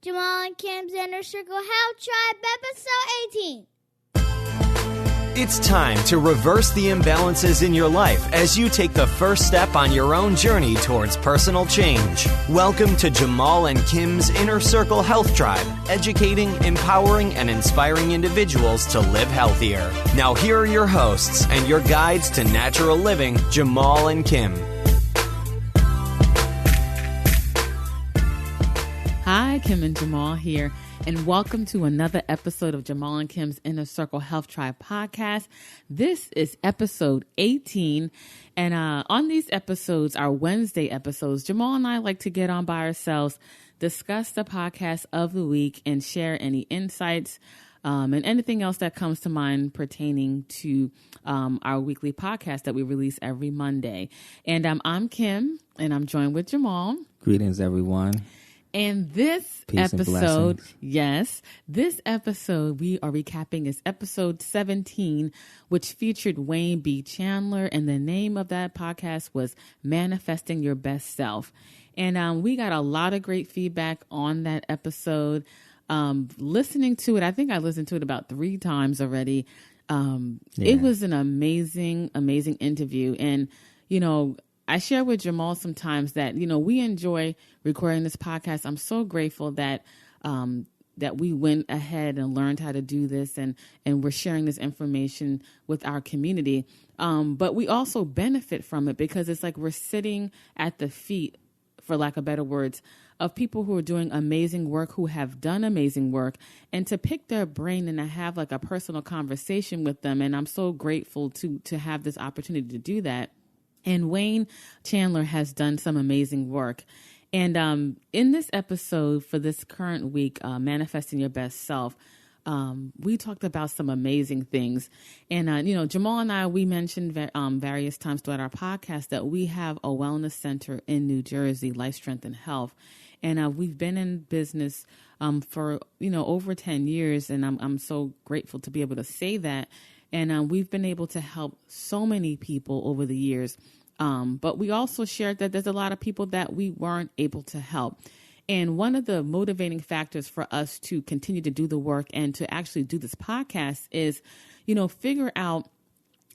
Jamal and Kim's Inner Circle Health Tribe, episode 18. It's time to reverse the imbalances in your life as you take the first step on your own journey towards personal change. Welcome to Jamal and Kim's Inner Circle Health Tribe, educating, empowering, and inspiring individuals to live healthier. Now here are your hosts and your guides to natural living, Jamal and Kim. Hi, Kim and Jamal here, and welcome to another episode of Jamal and Kim's Inner Circle Health Tribe podcast. This is episode 18, and on these episodes, our Wednesday episodes, Jamal and I like to get on by ourselves, discuss the podcast of the week, and share any insights and anything else that comes to mind pertaining to our weekly podcast that we release every Monday. And I'm Kim, and I'm joined with Jamal. Greetings, everyone. And this Peace episode, this episode we are recapping is episode 17, which featured Wayne B. Chandler. And the name of that podcast was Manifesting Your Best Self. And we got a lot of great feedback on that episode. Listening to it, I think I listened to it about 3 times already. It was an amazing, amazing interview. And, you know, I share with Jamal sometimes that, you know, we enjoy recording this podcast. I'm so grateful that that we went ahead and learned how to do this and we're sharing this information with our community. But we also benefit from it because it's like we're sitting at the feet, for lack of better words, of people who are doing amazing work, who have done amazing work, and to pick their brain and to have like a personal conversation with them. And I'm so grateful to have this opportunity to do that. And Wayne Chandler has done some amazing work. And in this episode for this current week, Manifesting Your Best Self, we talked about some amazing things. And, you know, Jamal and I, we mentioned various times throughout our podcast that we have a wellness center in New Jersey, Life, Strength, and Health. And we've been in business for, you know, over 10 years. And I'm so grateful to be able to say that. And we've been able to help so many people over the years. But we also shared that there's a lot of people that we weren't able to help. And one of the motivating factors for us to continue to do the work and to actually do this podcast is, you know, figure out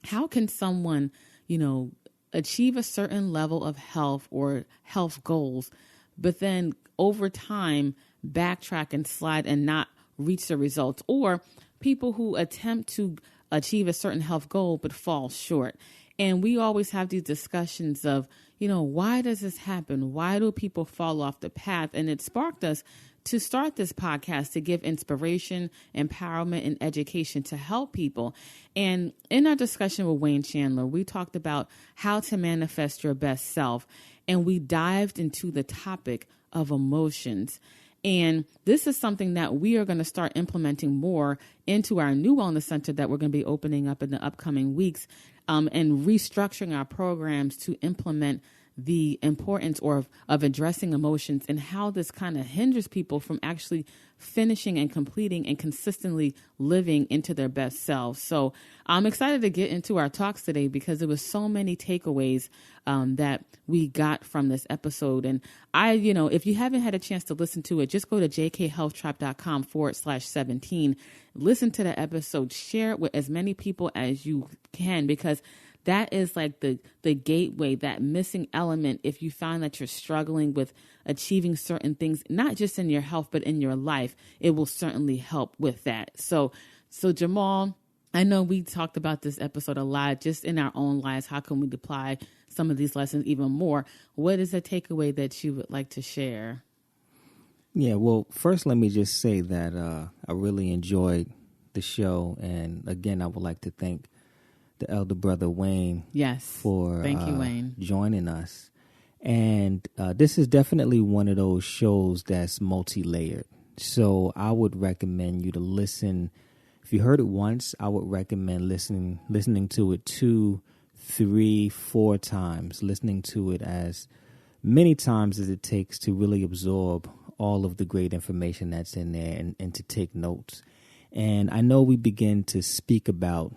how can someone, you know, achieve a certain level of health or health goals, but then over time backtrack and slide and not reach the results, or people who attempt to achieve a certain health goal but fall short. And we always have these discussions of, you know, why does this happen? Why do people fall off the path? And it sparked us to start this podcast to give inspiration, empowerment, and education to help people. And in our discussion with Wayne Chandler, we talked about how to manifest your best self. And we dived into the topic of emotions. And this is something that we are going to start implementing more into our new wellness center that we're going to be opening up in the upcoming weeks, and restructuring our programs to implement the importance of addressing emotions and how this kind of hinders people from actually finishing and completing and consistently living into their best selves. So I'm excited to get into our talks today because there was so many takeaways that we got from this episode. And you know, if you haven't had a chance to listen to it, just go to jkhealthtribe.com/17. Listen to the episode, share it with as many people as you can, because that is like the gateway, that missing element. If you find that you're struggling with achieving certain things, not just in your health, but in your life, it will certainly help with that. So Jamal, I know we talked about this episode a lot, just in our own lives. How can we apply some of these lessons even more? What is a takeaway that you would like to share? Yeah, well, first, let me just say that I really enjoyed the show. And again, I would like to thank the elder brother Wayne for thank you, Wayne, joining us. And this is definitely one of those shows that's multi-layered. So I would recommend you to listen. If you heard it once, I would recommend listening to it 2, 3, 4 times, listening to it as many times as it takes to really absorb all of the great information that's in there and to take notes. And I know we begin to speak about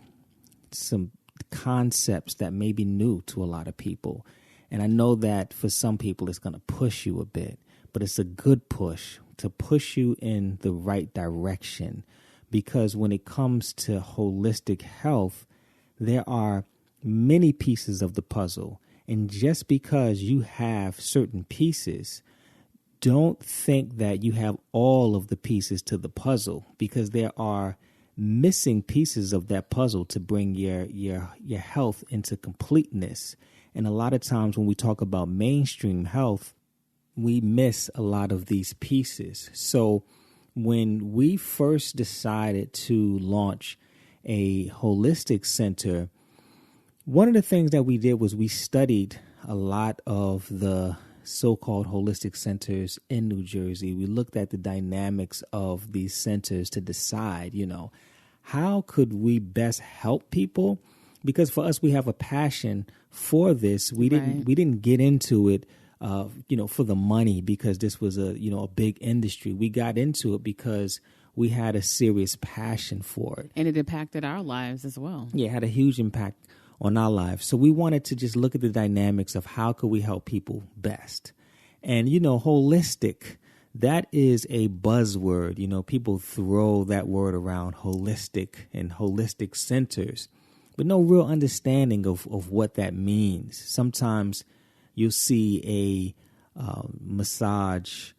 some concepts that may be new to a lot of people. And I know that for some people it's going to push you a bit, but it's a good push to push you in the right direction. Because when it comes to holistic health, there are many pieces of the puzzle. And just because you have certain pieces, don't think that you have all of the pieces to the puzzle, because there are missing pieces of that puzzle to bring your health into completeness. And a lot of times when we talk about mainstream health, we miss a lot of these pieces. So when we first decided to launch a holistic center, one of the things that we did was we studied a lot of the so-called holistic centers in New Jersey. We looked at the dynamics of these centers to decide, how could we best help people? Because for us, we have a passion for this. We didn't get into it for the money, because this was a big industry. We got into it because we had a serious passion for it. And it impacted our lives as well. Yeah, it had a huge impact on our lives. So we wanted to just look at the dynamics of how could we help people best. And, holistic, that is a buzzword. People throw that word around, holistic and holistic centers, but no real understanding of what that means. Sometimes you'll see a massage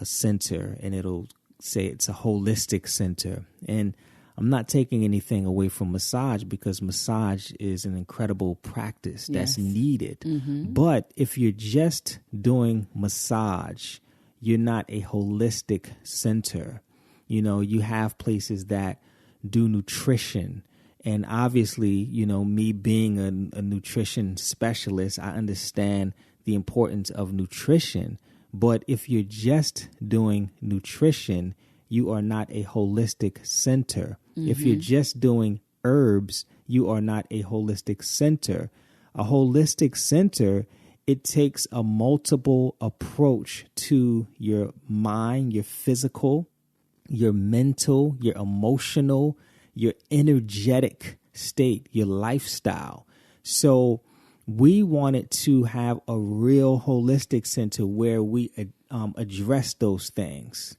center, and it'll say it's a holistic center. And I'm not taking anything away from massage, because massage is an incredible practice that's needed. Mm-hmm. But if you're just doing massage, you're not a holistic center. You have places that do nutrition. And obviously, me being a nutrition specialist, I understand the importance of nutrition. But if you're just doing nutrition, you are not a holistic center. Mm-hmm. If you're just doing herbs, you are not a holistic center. A holistic center, it takes a multiple approach to your mind, your physical, your mental, your emotional, your energetic state, your lifestyle. So we wanted to have a real holistic center where we address those things.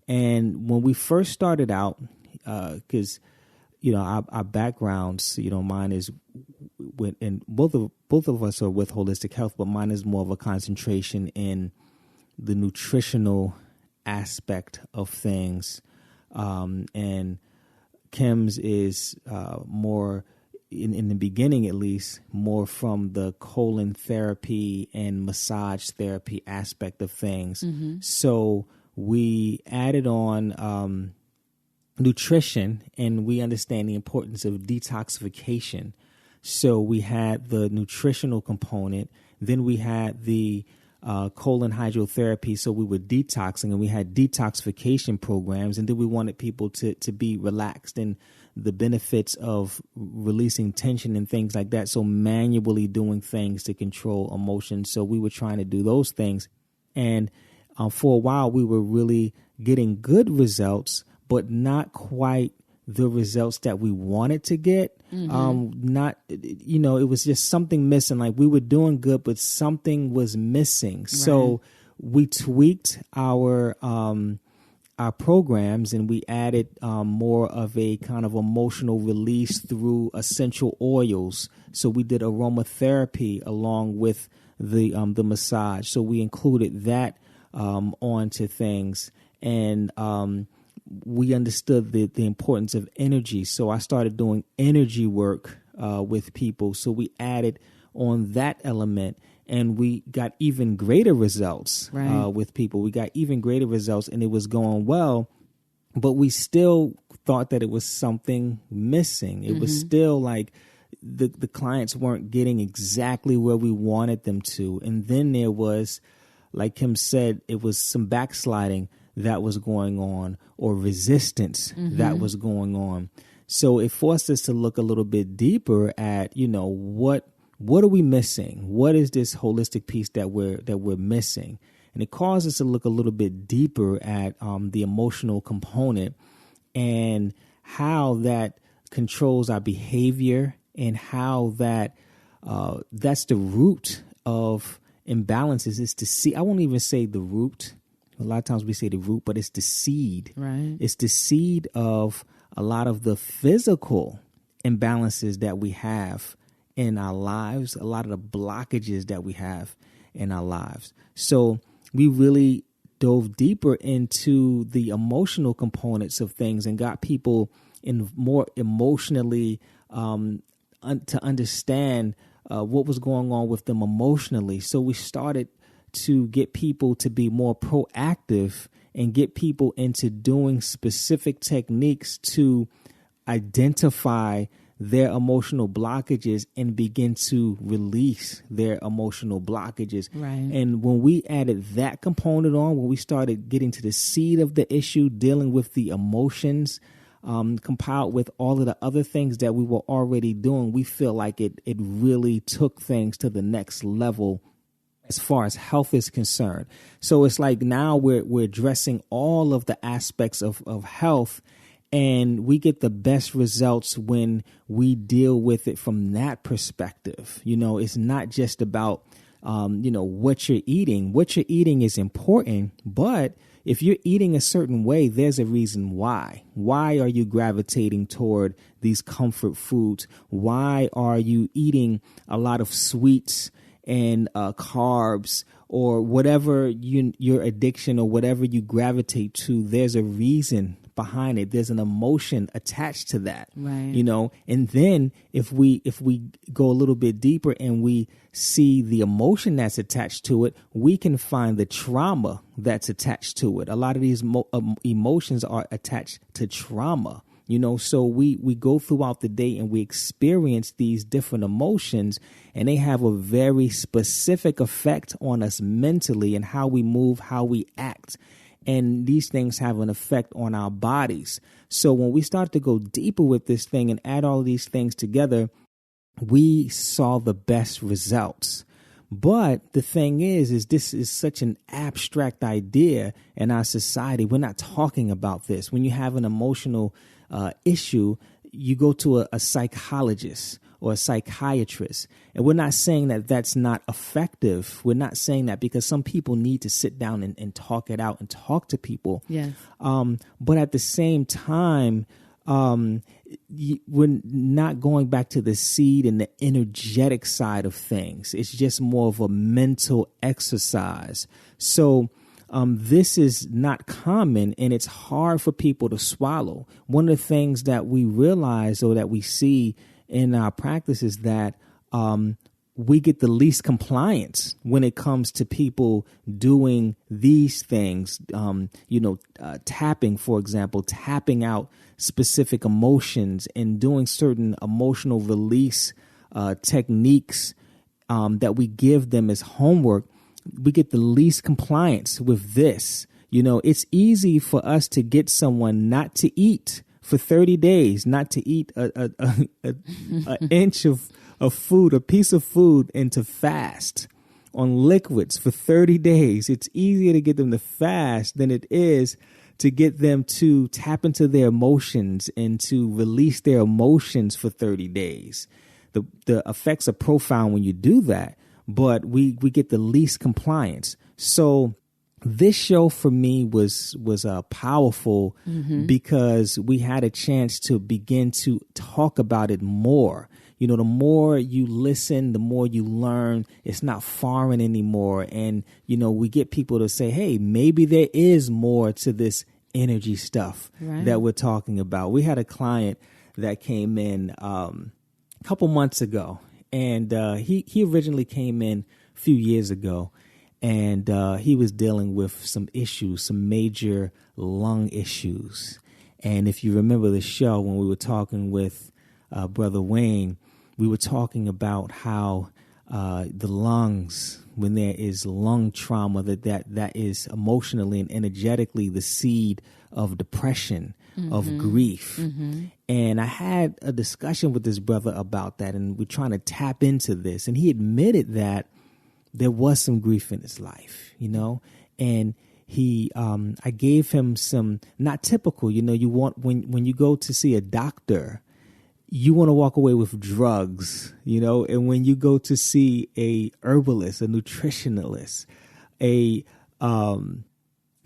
And when we first started out, because our backgrounds, mine is with, and both of us are with holistic health, but mine is more of a concentration in the nutritional aspect of things, and Kim's is more, in the beginning at least, more from the colon therapy and massage therapy aspect of things. Mm-hmm. So we added on nutrition, and we understand the importance of detoxification. So we had the nutritional component, then we had the colon hydrotherapy, so we were detoxing, and we had detoxification programs, and then we wanted people to be relaxed and the benefits of releasing tension and things like that, so manually doing things to control emotions. So we were trying to do those things, and for a while we were really getting good results, but not quite the results that we wanted to get. It was just something missing. Like, we were doing good, but something was missing. Right. So we tweaked our programs, and we added more of a kind of emotional release through essential oils. So we did aromatherapy along with the massage. So we included that onto things, and we understood the importance of energy. So I started doing energy work with people. So we added on that element, and we got even greater results with people. We got even greater results, and it was going well, but we still thought that it was something missing. It was still like the clients weren't getting exactly where we wanted them to. And then there was, like Kim said, it was some backsliding that was going on, or resistance that was going on. So it forced us to look a little bit deeper at, what are we missing? What is this holistic piece that we're missing? And it caused us to look a little bit deeper at the emotional component, and how that controls our behavior, and how that that's the root of imbalances. Is to see, I won't even say the root, A lot of times we say the root, but it's the seed. Right. It's the seed of a lot of the physical imbalances that we have in our lives, a lot of the blockages that we have in our lives. So we really dove deeper into the emotional components of things and got people in more emotionally to understand what was going on with them emotionally. So we started to get people to be more proactive and get people into doing specific techniques to identify their emotional blockages and begin to release their emotional blockages. Right. And when we added that component on, when we started getting to the seed of the issue, dealing with the emotions, compiled with all of the other things that we were already doing, we feel like it really took things to the next level as far as health is concerned. So it's like now we're addressing all of the aspects of health, and we get the best results when we deal with it from that perspective. You know, it's not just about, what you're eating. What you're eating is important, but if you're eating a certain way, there's a reason why. Why are you gravitating toward these comfort foods? Why are you eating a lot of sweets and carbs or whatever your addiction or whatever you gravitate to? There's a reason behind it. There's an emotion attached to that, right? And then if we go a little bit deeper and we see the emotion that's attached to it, we can find the trauma that's attached to it. A lot of these emotions are attached to trauma. So we go throughout the day and we experience these different emotions, and they have a very specific effect on us mentally and how we move, how we act. And these things have an effect on our bodies. So when we start to go deeper with this thing and add all of these things together, we saw the best results. But the thing is this is such an abstract idea in our society. We're not talking about this. When you have an emotional issue, you go to a psychologist or a psychiatrist. And we're not saying that that's not effective. We're not saying that, because some people need to sit down and talk it out and talk to people. Yes. But at the same time, we're not going back to the seed and the energetic side of things. It's just more of a mental exercise. So this is not common, and it's hard for people to swallow. One of the things that we realize or that we see in our practice is that we get the least compliance when it comes to people doing these things. Tapping, for example, tapping out specific emotions and doing certain emotional release techniques that we give them as homework. We get the least compliance with this. It's easy for us to get someone not to eat for 30 days, not to eat an inch of food, a piece of food, and to fast on liquids for 30 days. It's easier to get them to fast than it is to get them to tap into their emotions and to release their emotions for 30 days. The effects are profound when you do that, but we get the least compliance. So this show for me was powerful because we had a chance to begin to talk about it more. The more you listen, the more you learn. It's not foreign anymore. And, we get people to say, hey, maybe there is more to this energy stuff that we're talking about. We had a client that came in a couple months ago, and he originally came in a few years ago. And he was dealing with some issues, some major lung issues. And if you remember the show when we were talking with Brother Wayne, we were talking about how the lungs, when there is lung trauma, that is emotionally and energetically the seed of depression, of grief. And I had a discussion with this brother about that, and we're trying to tap into this. And he admitted that there was some grief in his life, and he, I gave him some, not typical, you want, when you go to see a doctor, you want to walk away with drugs, and when you go to see a herbalist, a nutritionalist, a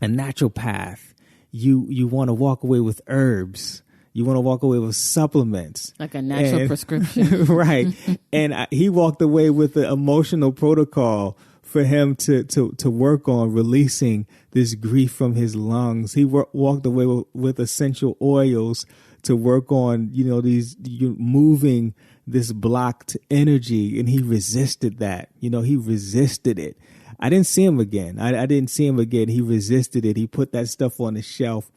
a naturopath. You want to walk away with herbs. You want to walk away with supplements. Like a natural prescription. Right. And he walked away with an emotional protocol for him to work on releasing this grief from his lungs. He walked away with essential oils to work on, moving this blocked energy. And he resisted that. He resisted it. I didn't see him again. I didn't see him again. He resisted it. He put that stuff on the shelf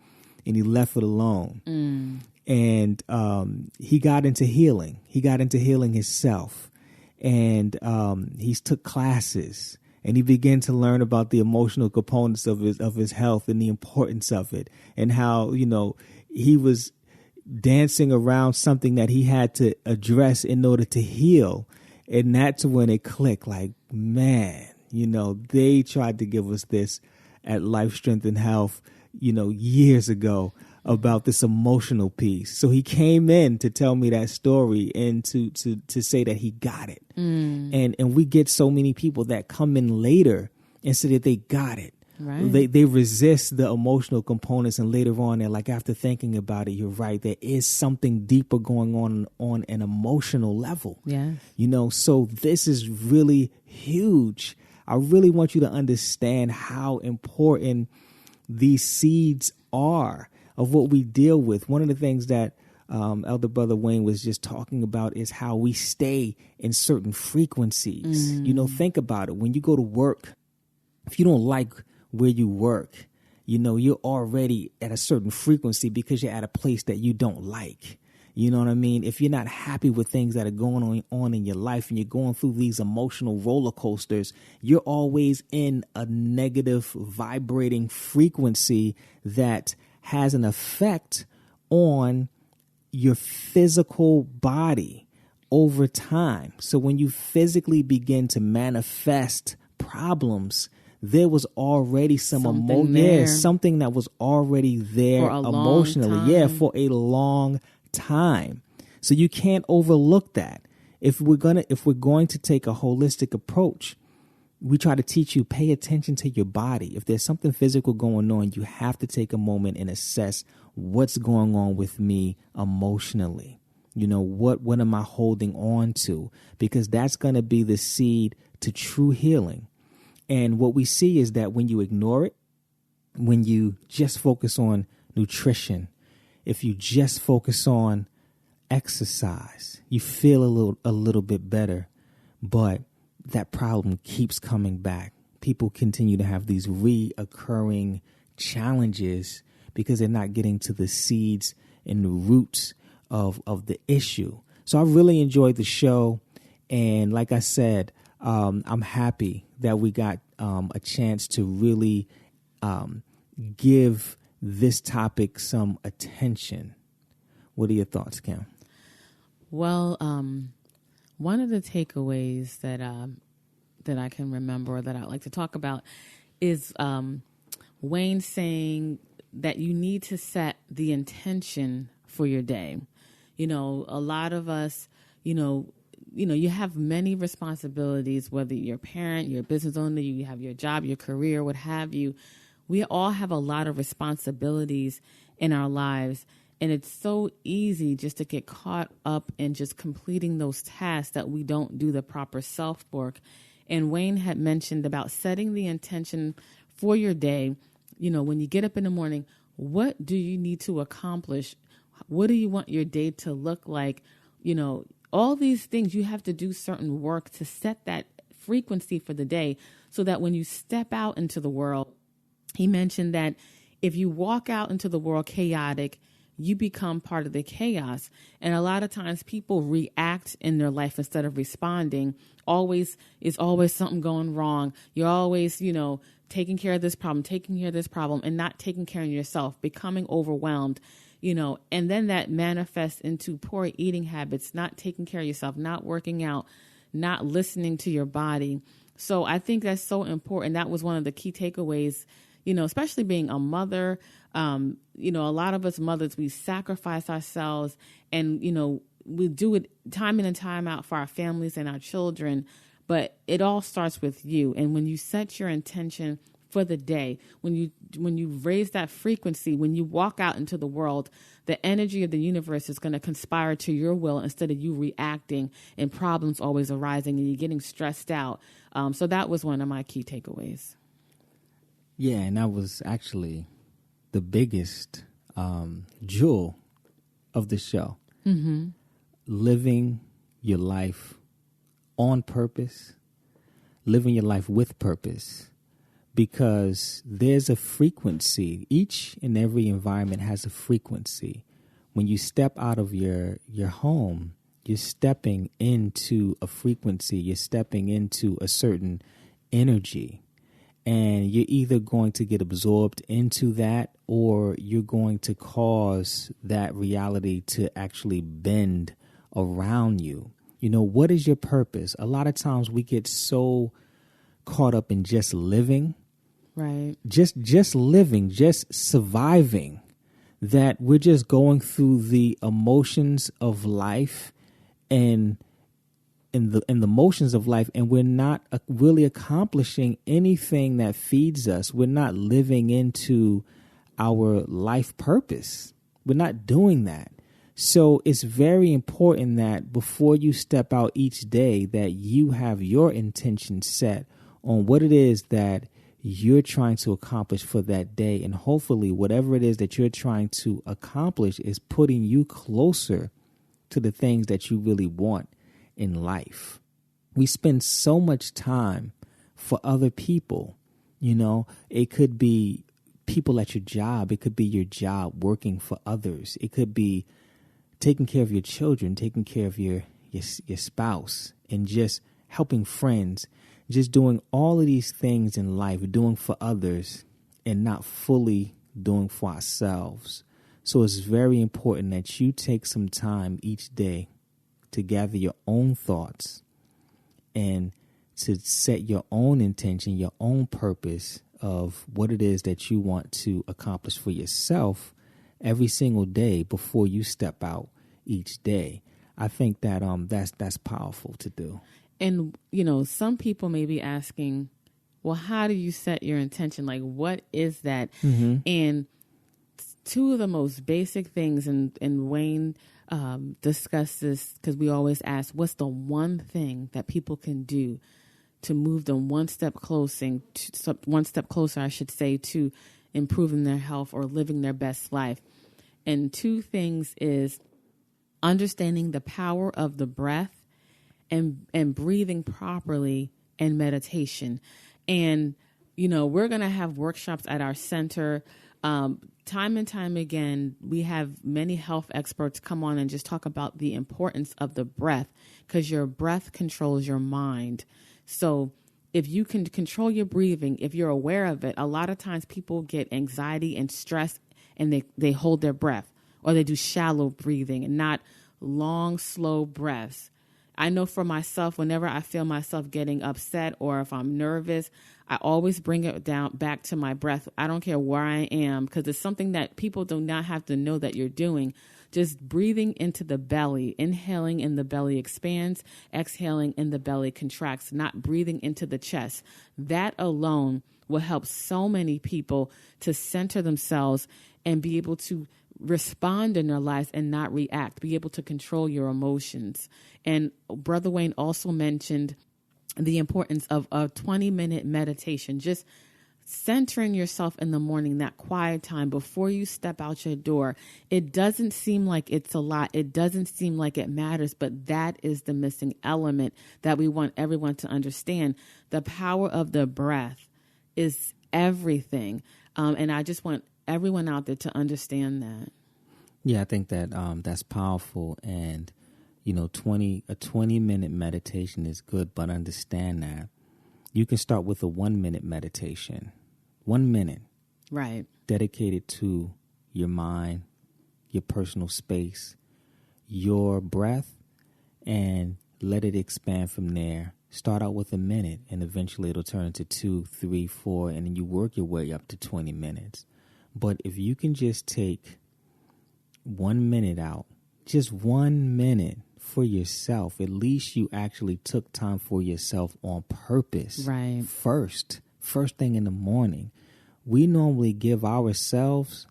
and he left it alone. And he got into healing. He got into healing himself. And he took classes. And he began to learn about the emotional components of his health and the importance of it, and how, he was dancing around something that he had to address in order to heal. And that's when it clicked, like, man, they tried to give us this at Life, Strength, and Health, years ago, about this emotional piece. So he came in to tell me that story and to say that he got it. And we get so many people that come in later and say that they got it. Right. They resist the emotional components, and later on they're like, after thinking about it, you're right, there is something deeper going on an emotional level. Yeah. So this is really huge. I really want you to understand how important these seeds are of what we deal with. One of the things that Elder Brother Wayne was just talking about is how we stay in certain frequencies. Think about it. When you go to work, if you don't like where you work, you're already at a certain frequency because you're at a place that you don't like. You know what I mean? If you're not happy with things that are going on in your life and you're going through these emotional roller coasters, you're always in a negative vibrating frequency that has an effect on your physical body over time. So when you physically begin to manifest problems, there was already something that was already there emotionally, for a long time. So you can't overlook that. If we're going to take a holistic approach, we try to teach you, pay attention to your body. If there's something physical going on, you have to take a moment and assess what's going on with me emotionally. What am I holding on to? Because that's going to be the seed to true healing. And what we see is that when you ignore it, when you just focus on nutrition, if you just focus on exercise, you feel a little bit better, but that problem keeps coming back. People continue to have these reoccurring challenges because they're not getting to the seeds and the roots of the issue. So I really enjoyed the show. And like I said, I'm happy that we got a chance to really give this topic some attention. What are your thoughts, Kim? Well, one of the takeaways that I can remember that I'd like to talk about is Wayne saying that you need to set the intention for your day. A lot of us, you have many responsibilities, whether you're a parent, you're a business owner, you have your job, your career, what have you. We all have a lot of responsibilities in our lives. And it's so easy just to get caught up in just completing those tasks that we don't do the proper self-work. And Wayne had mentioned about setting the intention for your day. When you get up in the morning, what do you need to accomplish? What do you want your day to look like? All these things, you have to do certain work to set that frequency for the day so that when you step out into the world, he mentioned that if you walk out into the world chaotic, you become part of the chaos. And a lot of times people react in their life instead of responding. It's always something going wrong. You're always, taking care of this problem, and not taking care of yourself, becoming overwhelmed, and then that manifests into poor eating habits, not taking care of yourself, not working out, not listening to your body. So I think that's so important. That was one of the key takeaways, especially being a mother. A lot of us mothers, we sacrifice ourselves and, we do it time in and time out for our families and our children, but it all starts with you. And when you set your intention for the day. When you raise that frequency, when you walk out into the world, the energy of the universe is going to conspire to your will instead of you reacting and problems always arising and you're getting stressed out. So that was one of my key takeaways. Yeah, and that was actually the biggest jewel of the show. Mm-hmm. Living your life on purpose, living your life with purpose, because there's a frequency. Each and every environment has a frequency. When you step out of your home, you're stepping into a frequency. You're stepping into a certain energy. And you're either going to get absorbed into that, or you're going to cause that reality to actually bend around you. You know, what is your purpose? A lot of times we get so caught up in just living, right? Just living, just surviving, that we're just going through the emotions of life and in the motions of life, and we're not really accomplishing anything that feeds us. We're not living into our life purpose. We're not doing that. So it's very important that before you step out each day, that you have your intention set on what it is that you're trying to accomplish for that day. And hopefully whatever it is that you're trying to accomplish is putting you closer to the things that you really want in life. We spend so much time for other people. You know, it could be people at your job. It could be your job working for others. It could be taking care of your children, taking care of your spouse, and just helping friends, just doing all of these things in life, doing for others and not fully doing for ourselves. So it's very important that you take some time each day to gather your own thoughts and to set your own intention, your own purpose of what it is that you want to accomplish for yourself every single day before you step out each day. I think that that's powerful to do. And, you know, some people may be asking, well, how do you set your intention? Like, what is that? Mm-hmm. And two of the most basic things, and Wayne discussed this because we always ask, what's the one thing that people can do to move them one step closer, I should say, to improving their health or living their best life. And two things is understanding the power of the breath and breathing properly and meditation. And, you know, we're going to have workshops at our center. Time and time again, we have many health experts come on and just talk about the importance of the breath, because your breath controls your mind. So if you can control your breathing, if you're aware of it, a lot of times people get anxiety and stress and they hold their breath, or they do shallow breathing and not long, slow breaths. I know for myself, whenever I feel myself getting upset or if I'm nervous, I always bring it down back to my breath. I don't care where I am, because it's something that people do not have to know that you're doing. Just breathing into the belly, inhaling and the belly expands, exhaling and the belly contracts, not breathing into the chest. That alone will help so many people to center themselves and be able to respond in their lives and not react, be able to control your emotions. And Brother Wayne also mentioned the importance of a 20-minute meditation, just centering yourself in the morning, that quiet time before you step out your door. It doesn't seem like it's a lot. It doesn't seem like it matters, but that is the missing element that we want everyone to understand. The power of the breath is everything. And I just want everyone out there to understand that. Yeah, I think that that's powerful. And, you know, a 20-minute meditation is good, but understand that you can start with a 1-minute meditation. 1 minute. Right. Dedicated to your mind, your personal space, your breath, and let it expand from there. Start out with a minute, and eventually it'll turn into 2, 3, 4, and then you work your way up to 20 minutes. But if you can just take 1 minute out, just 1 minute for yourself, at least you actually took time for yourself on purpose. Right. First, first thing in the morning, we normally give ourselves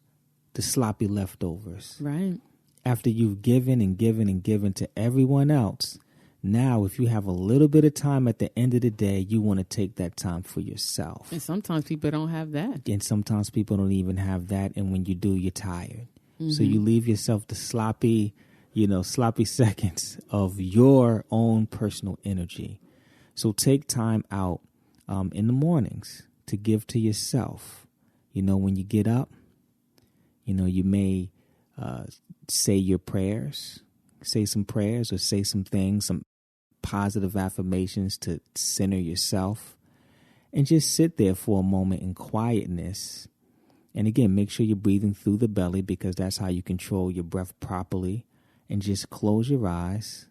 the sloppy leftovers. Right. After you've given and given and given to everyone else, now if you have a little bit of time at the end of the day, you want to take that time for yourself. And sometimes people don't have that. And sometimes people don't even have that. And when you do, you're tired. So you leave yourself the sloppy seconds of your own personal energy. So take time out in the mornings to give to yourself. When you get up, you may say your prayers, say some prayers or say some things, some positive affirmations to center yourself, and just sit there for a moment in quietness. And again, make sure you're breathing through the belly, because that's how you control your breath properly. And just close your eyes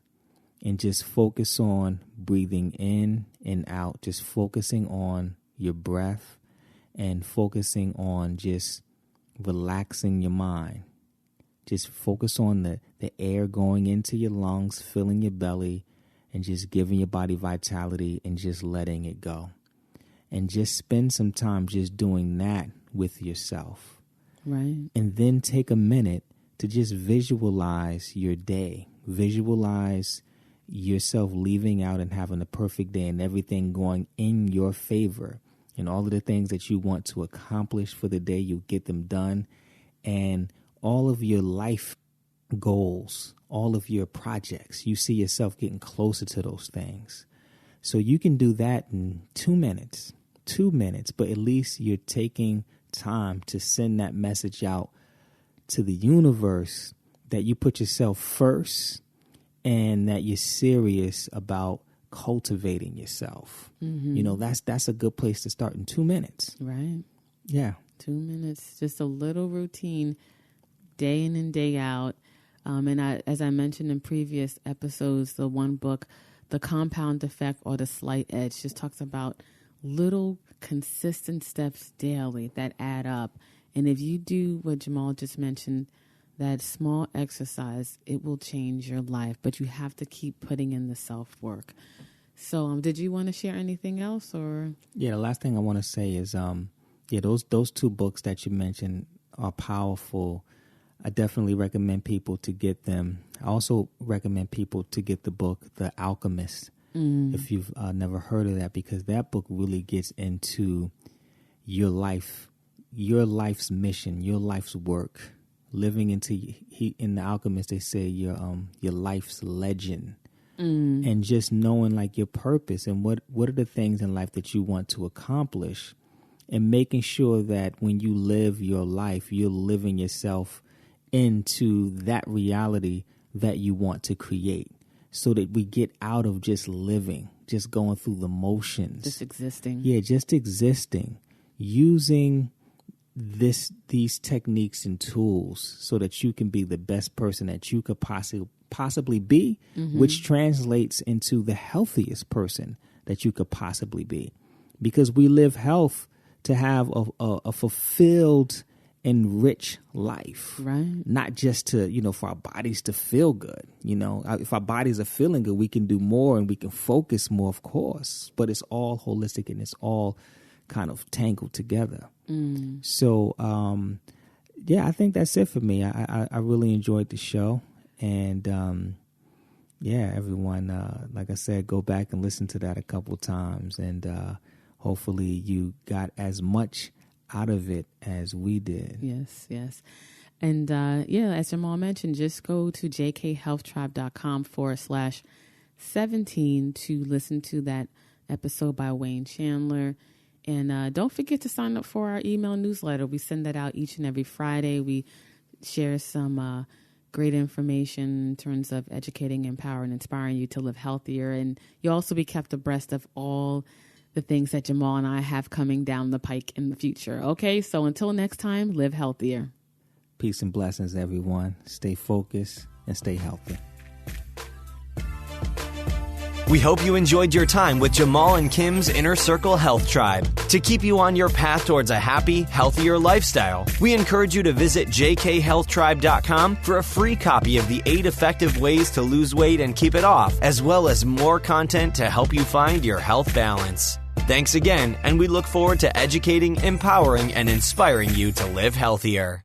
and just focus on breathing in and out, just focusing on your breath and focusing on just relaxing your mind. Just focus on the air going into your lungs, filling your belly, and just giving your body vitality and just letting it go. And just spend some time just doing that with yourself. Right. And then take a minute to just visualize your day. Visualize yourself leaving out and having a perfect day and everything going in your favor. And all of the things that you want to accomplish for the day, you get them done. And all of your life goals, all of your projects, you see yourself getting closer to those things. So you can do that in 2 minutes, but at least you're taking time to send that message out to the universe that you put yourself first and that you're serious about cultivating yourself. That's a good place to start in 2 minutes. Right. Yeah. 2 minutes, just a little routine, day in and day out. As I mentioned in previous episodes, the one book, The Compound Effect or The Slight Edge, just talks about little consistent steps daily that add up. And if you do what Jamal just mentioned, that small exercise, it will change your life. But you have to keep putting in the self-work. So did you want to share anything else? Or Yeah, the last thing I want to say is, those 2 books that you mentioned are powerful. I definitely recommend people to get them. I also recommend people to get the book, The Alchemist, if you've never heard of that, because that book really gets into your life, your life's mission, your life's work, living into, in The Alchemist, they say your life's legend, and just knowing like your purpose and what are the things in life that you want to accomplish, and making sure that when you live your life, you're living yourself into that reality that you want to create, so that we get out of just living, just going through the motions. Just existing. Yeah, just existing. Using these techniques and tools so that you can be the best person that you could possibly be, which translates into the healthiest person that you could possibly be. Because we live health to have a fulfilled and rich life, right? Not just to, for our bodies to feel good. If our bodies are feeling good, we can do more and we can focus more, of course, but it's all holistic and it's all kind of tangled together. So, I think that's it for me. I really enjoyed the show, and everyone, like I said, go back and listen to that a couple times, and hopefully you got as much out of it as we did. Yes. And as Jamal mentioned, just go to jkhealthtribe.com/17 to listen to that episode by Wayne Chandler. And don't forget to sign up for our email newsletter. We send that out each and every Friday. We share some great information in terms of educating, empowering, inspiring you to live healthier. And you'll also be kept abreast of all the things that Jamal and I have coming down the pike in the future. Okay, so until next time, live healthier. Peace and blessings, everyone. Stay focused and stay healthy. We hope you enjoyed your time with Jamal and Kim's Inner Circle Health Tribe. To keep you on your path towards a happy, healthier lifestyle, we encourage you to visit jkhealthtribe.com for a free copy of the 8 effective ways to lose weight and keep it off, as well as more content to help you find your health balance. Thanks again, and we look forward to educating, empowering, and inspiring you to live healthier.